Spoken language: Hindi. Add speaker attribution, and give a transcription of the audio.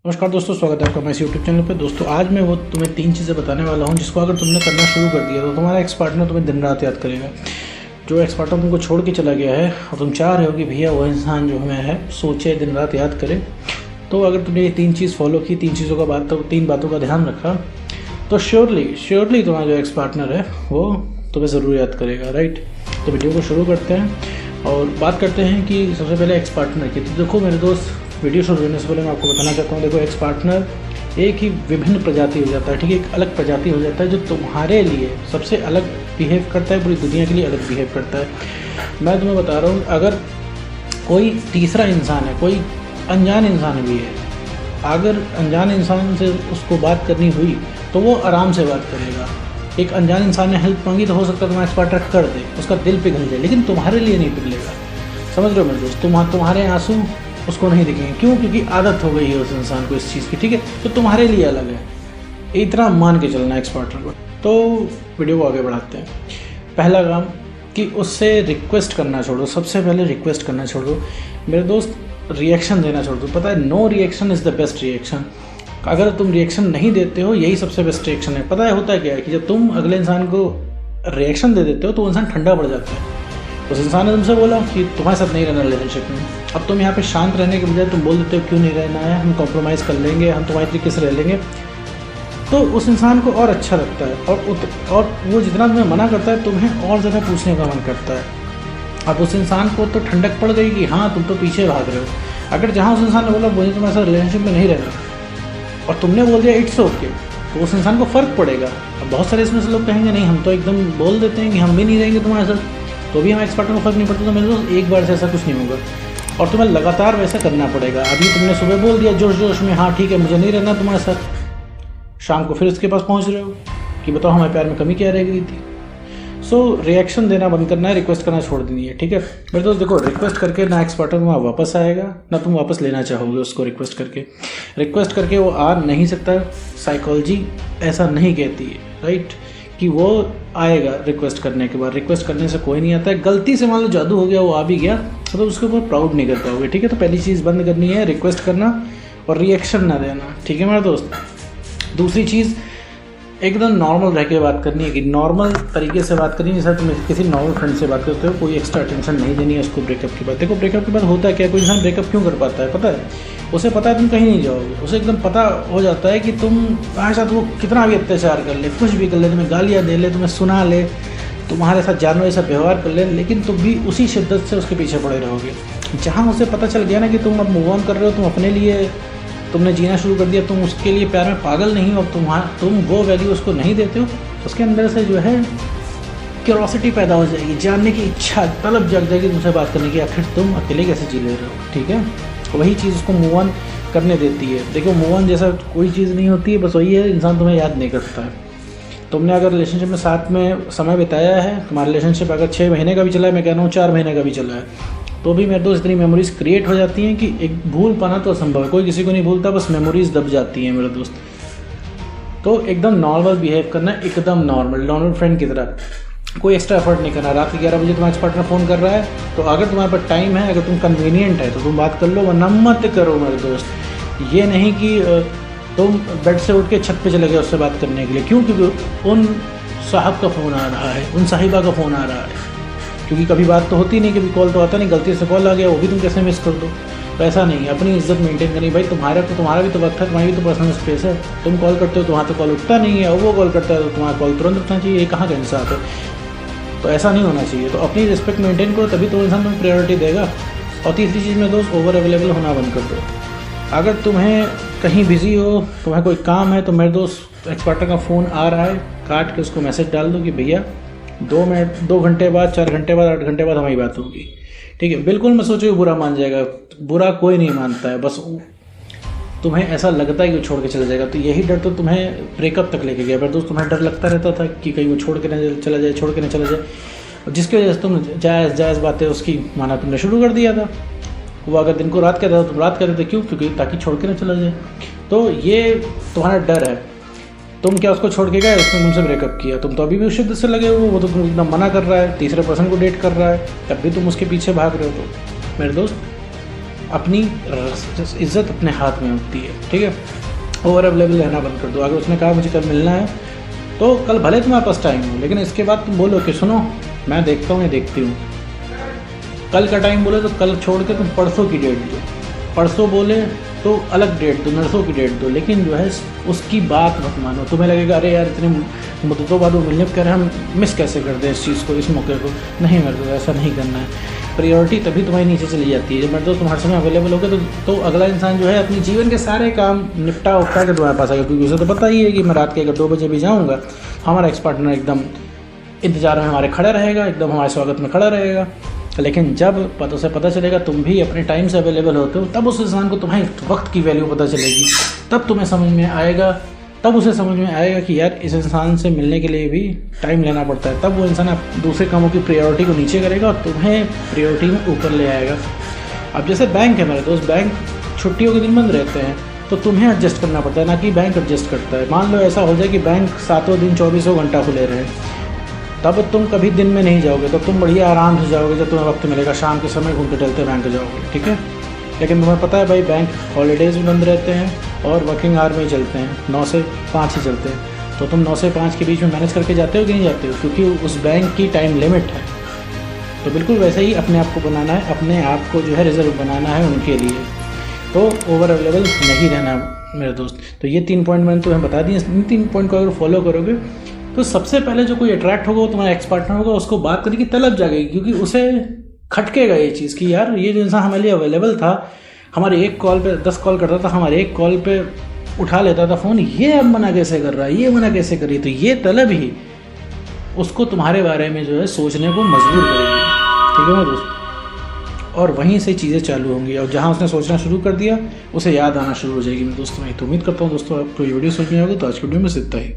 Speaker 1: नमस्कार दोस्तों, स्वागत है आपका मेरे यूट्यूब चैनल पे। दोस्तों आज मैं वो तुम्हें 3 चीज़ें बताने वाला हूँ जिसको अगर तुमने करना शुरू कर दिया तो तुम्हारा एक्स पार्टनर तुम्हें दिन रात याद करेगा। जो एक्स पार्टनर तुमको छोड़ के चला गया है और तुम चाह रहे हो कि भैया वो इंसान जो हमें है सोचे दिन रात याद करे, तो अगर तुमने ये 3 चीज़ फॉलो की, 3 चीज़ों का 3 बातों का ध्यान रखा, तो श्योरली तुम्हारा जो एक्स पार्टनर है वो तुम्हें ज़रूर याद करेगा। राइट, तो वीडियो को शुरू करते हैं और बात करते हैं कि सबसे पहले एक्स पार्टनर की। तो देखो मेरे दोस्त, वीडियो शुरू करने से पहले मैं आपको बताना चाहता हूँ, देखो एक्स पार्टनर एक ही विभिन्न प्रजाति हो जाता है, ठीक है, एक अलग प्रजाति हो जाता है जो तुम्हारे लिए सबसे अलग बिहेव करता है, पूरी दुनिया के लिए अलग बिहेव करता है। मैं तुम्हें बता रहा हूँ, अगर कोई तीसरा इंसान है, कोई अनजान इंसान भी है, अगर अनजान इंसान से उसको बात करनी हुई तो वो आराम से बात करेगा। एक अनजान इंसान ने हेल्प मांगी तो हो सकता है तुम्हारा एक्स पार्टनर कर दे, उसका दिल पिघल जाए, लेकिन तुम्हारे लिए नहीं पिघलेगा। समझ रहे हो मेरे दोस्त, तुम्हारे आंसू उसको नहीं दिखेंगे। क्यों? क्योंकि आदत हो गई है उस इंसान को इस चीज़ की, ठीक है। तो तुम्हारे लिए अलग है, इतना मान के चलना एक्स पार्टनर को। तो वीडियो को आगे बढ़ाते हैं। पहला काम कि उससे रिक्वेस्ट करना छोड़ो। सबसे पहले रिक्वेस्ट करना छोड़ो मेरे दोस्त, रिएक्शन देना छोड़ दो। पता है, no reaction is the best reaction. अगर तुम रिएक्शन नहीं देते हो, यही सबसे बेस्ट रिएक्शन है। पता है होता है क्या है कि जब तुम अगले इंसान को रिएक्शन दे देते हो तो वो इंसान ठंडा पड़ जाता है। उस इंसान ने तुमसे बोला कि तुम्हारे साथ नहीं रहना रिलेशनशिप में, अब तुम यहाँ पे शांत रहने के बजाय तुम बोल देते हो क्यों नहीं रहना है, हम कॉम्प्रोमाइज़ कर लेंगे, हम तुम्हारे तरीके से रह लेंगे। तो उस इंसान को और अच्छा लगता है और वो जितना तुम्हें मना करता है तुम्हें और ज़्यादा पूछने का मन करता है। अब उस इंसान को तो ठंडक पड़ गई कि हाँ तुम तो पीछे भाग रहे हो। अगर जहाँ उस इंसान ने बोला मुझे तुम्हारे साथ रिलेशनशिप में नहीं रहना और तुमने बोल दिया इट्स ओके, तो उस इंसान को फ़र्क पड़ेगा। अब बहुत सारे इसमें से लोग कहेंगे नहीं, हम तो एकदम बोल देते हैं कि हम भी नहीं रहेंगे तुम्हारे साथ, तो भी हमें एक्स पार्टनर को फर्क नहीं पड़ता। तो मेरे दोस्त, एक बार से ऐसा कुछ नहीं होगा और तुम्हें लगातार वैसा करना पड़ेगा। अभी तुमने सुबह बोल दिया जोश जोश में हाँ ठीक है मुझे नहीं रहना तुम्हारे साथ, शाम को फिर उसके पास पहुंच रहे हो कि बताओ हमारे प्यार में कमी क्या रह गई थी। सो रिएक्शन देना बंद करना है, रिक्वेस्ट करना छोड़ देनी है, ठीक है मेरे दोस्त। देखो, रिक्वेस्ट करके ना एक्स पार्टनर वहाँ वापस आएगा ना तुम वापस लेना चाहोगे उसको। रिक्वेस्ट करके वो आ नहीं सकता, साइकोलॉजी ऐसा नहीं कहती है, राइट, कि वो आएगा रिक्वेस्ट करने के बाद। रिक्वेस्ट करने से कोई नहीं आता है। गलती से मान लो जादू हो गया, वो आ भी गया तो उसके ऊपर प्राउड नहीं कर पाओगे, ठीक है। तो पहली चीज़ बंद करनी है रिक्वेस्ट करना और रिएक्शन ना देना, ठीक है मेरा दोस्त। दूसरी चीज़, एकदम नॉर्मल रह के बात करनी है, कि नॉर्मल तरीके से बात करनी है, जैसे तुम किसी नॉर्मल फ्रेंड से बात करते हो। कोई एक्स्ट्रा टेंशन नहीं देनी है उसको ब्रेकअप की बात। देखो ब्रेकअप के बाद होता है क्या, कोई इंसान ब्रेकअप क्यों कर पाता है पता है? उसे पता है तुम कहीं नहीं जाओगे, उसे एकदम पता हो जाता है कि तुम तुम्हारे साथ वो कितना भी अत्याचार कर ले, कुछ भी कर ले, तुम्हें गालियाँ दे ले, तुम्हें सुना ले, तुम्हारे साथ जानवर जैसा व्यवहार कर ले, लेकिन तुम भी उसी शिद्दत से उसके पीछे पड़े रहोगे। जहाँ उसे पता चल गया ना कि तुम अब मूव ऑन कर रहे हो, तुम अपने लिए तुमने जीना शुरू कर दिया, तुम उसके लिए प्यार में पागल नहीं हो, अब तुम वो वैल्यू उसको नहीं देते हो, उसके अंदर से जो है क्यूरोसिटी पैदा हो जाएगी, जानने की इच्छा, तलब जग जाएगी तुमसे बात करने की, आखिर तुम अकेले कैसे जी ले रहे हो, ठीक है। वही चीज़ उसको मूव ऑन करने देती है। देखो मूव ऑन जैसा कोई चीज़ नहीं होती है, बस वही है इंसान तुम्हें याद नहीं करता है। तुमने अगर रिलेशनशिप में साथ में समय बिताया है, तुम्हारा रिलेशनशिप अगर 6 महीने का भी चला है, मैं कह रहा हूँ 4 महीने का भी चला है, तो भी मेरे दोस्त इतनी मेमोरीज क्रिएट हो जाती हैं कि एक भूल पाना तो असंभव है। कोई किसी को नहीं भूलता, बस मेमोरीज दब जाती हैं मेरे दोस्त। तो एकदम नॉर्मल बिहेव करना है, एकदम नॉर्मल फ्रेंड की तरह, कोई एक्स्ट्रा एफर्ट नहीं करना। रात के 11 बजे तुम्हारा पार्टनर फ़ोन कर रहा है तो अगर तुम्हारे पास टाइम है, अगर तुम कन्वीनियंट है तो तुम बात कर लो, वरना मत करो मेरे दोस्त। ये नहीं कि तुम बेड से उठ के छत पे चले गए उससे बात करने के लिए। क्यों? क्योंकि उन साहब का फ़ोन आ रहा है, उन साहिबा का फ़ोन आ रहा है, क्योंकि कभी बात तो होती नहीं, कभी कॉल तो आता नहीं, गलती से कॉल आ गया वो भी तुम कैसे मिस कर दो। तो ऐसा नहीं है, अपनी इज्जत मेंटेन करनी। भाई तुम्हारा भी तो वक्त है, तुम्हारी भी तो पर्सनल स्पेस है। तुम कॉल करते हो तो वहाँ तो कॉल उठता नहीं है, और वो कॉल करता है तो तुम्हारा कॉल तुरंत उठना चाहिए। ये कहाँ का इंसाफ है? तो ऐसा नहीं होना चाहिए। तो अपनी रिस्पेक्ट मेंटेन करो, तभी तो इंसान तुम्हें प्रायोरिटी देगा। और तीसरी चीज़ में दोस्त, ओवर अवेलेबल होना बंद कर दो। अगर तुम्हें कहीं बिजी हो, तुम्हें कोई काम है, तो मेरे दोस्त एक्स पार्टनर का फ़ोन आ रहा है, काट के उसको मैसेज डाल दो कि भैया 2 घंटे बाद, 4 घंटे बाद, 8 घंटे बाद हमारी बात होगी, ठीक है। बिल्कुल मत सोचो बुरा मान जाएगा, बुरा कोई नहीं मानता है, बस तुम्हें ऐसा लगता है कि वो छोड़ के चला जाएगा। तो यही डर तो तुम्हें ब्रेकअप तक लेके गया। पर दोस्त तुम्हें डर लगता रहता था कि कहीं वो छोड़ के न चला जाए, जिसकी वजह से तुम जायज़ बातें उसकी माना तुमने शुरू कर दिया था। वो अगर दिन को रात कहता था तुम रात कहते थे, क्यों? क्योंकि ताकि छोड़ के ना चला जाए। तो ये तुम्हारा डर है। तुम क्या उसको छोड़ के गए, उसने तुमसे ब्रेकअप किया, तुम तो अभी भी उस शिद्दत से लगे हो, वो तो तुम एकदम मना कर रहा है, तीसरे पर्सन को डेट कर रहा है, तब भी तुम उसके पीछे भाग रहे हो। तो मेरे दोस्त अपनी इज्जत अपने हाथ में होती है, ठीक है। ओवर अवेलेबल रहना बंद कर दो। अगर उसने कहा मुझे कल मिलना है तो कल भले तुम्हारे पास टाइम हो, लेकिन इसके बाद तुम बोलो कि सुनो मैं देखता हूँ या देखती हूँ। कल का टाइम बोले तो कल छोड़ के तुम परसों की डेट दो, परसों बोले तो अलग डेट दो, नरसों की डेट दो, लेकिन जो है उसकी बात मत मानो। तुम्हें लगेगा अरे यार इतने मुद्दतों बाद वो मिलने कह रहे हैं, हम मिस कैसे कर दें इस चीज़ को, इस मौके को। नहीं मेरे को ऐसा नहीं करना है। प्रायोरिटी तभी तुम्हारी नीचे चली जाती है जब मेरे दोस्त तुम हर समय अवेलेबल होगे तो अगला इंसान जो है अपने जीवन के सारे काम निपटा उपटा के तुम्हारे पास आएगा, क्योंकि उसे तो पता ही है कि मैं रात के अगर 2 बजे भी जाऊँगा हमारा एक्स पार्टनर एकदम इंतजार में हमारे खड़ा रहेगा, एकदम हमारे स्वागत में खड़ा रहेगा। लेकिन जब उसे पता चलेगा तुम भी अपने टाइम से अवेलेबल होते हो, तब उस इंसान को तुम्हारे वक्त की वैल्यू पता चलेगी। तब तुम्हें समझ में आएगा, तब उसे समझ में आएगा कि यार इस इंसान से मिलने के लिए भी टाइम लेना पड़ता है। तब वो इंसान दूसरे कामों की प्रायोरिटी को नीचे करेगा और तुम्हें प्रायोरिटी में ऊपर ले आएगा। अब जैसे बैंक है मेरे दोस्त, बैंक छुट्टियों के दिन बंद रहते हैं तो तुम्हें एडजस्ट करना पड़ता है, ना कि बैंक एडजस्ट करता है। मान लो ऐसा हो जाए कि बैंक 7 दिन 24 घंटा खुले रहे, तब तुम कभी दिन में नहीं जाओगे, तब तुम बढ़िया आराम से जाओगे जब तुम्हें वक्त मिलेगा, शाम के समय घूमते टहलते बैंक जाओगे, ठीक है। लेकिन तुम्हें पता है भाई बैंक हॉलीडेज़ भी बंद रहते हैं और वर्किंग आवर में ही चलते हैं, 9 से 5 ही चलते हैं। तो तुम 9 से 5 के बीच में मैनेज करके जाते हो कि नहीं जाते हो, क्योंकि उस बैंक की टाइम लिमिट है। तो बिल्कुल वैसे ही अपने आप को बनाना है, अपने आप को जो है रिजर्व बनाना है उनके लिए। तो ओवर अवेलेबल नहीं रहना मेरे दोस्त। तो ये 3 पॉइंट मैंने तुम्हें बता दिए। इन 3 पॉइंट को अगर फॉलो करोगे तो सबसे पहले जो कोई अट्रैक्ट होगा वो तुम्हारा एक्स पार्टनर होगा, उसको बात करने की तलब जागेगी, क्योंकि उसे खटकेगा ये चीज़ कि यार ये जो इंसान हमारे लिए अवेलेबल था, हमारे एक कॉल पे 10 कॉल करता था, हमारे एक कॉल पे उठा लेता था फ़ोन, ये अब मना कैसे कर रहा है, ये मना कैसे कर रही है। तो ये तलब ही उसको तुम्हारे बारे में जो है सोचने को मजबूर करेगी, ठीक है ना दोस्त। और वहीं से चीज़ें चालू होंगी और जहाँ उसने सोचना शुरू कर दिया उसे याद आना शुरू हो जाएगी। मैं दोस्तों मैं तो उम्मीद करता हूँ दोस्तों आपको ये वीडियो समझ में आएगा। तो आज की वीडियो में इतना ही।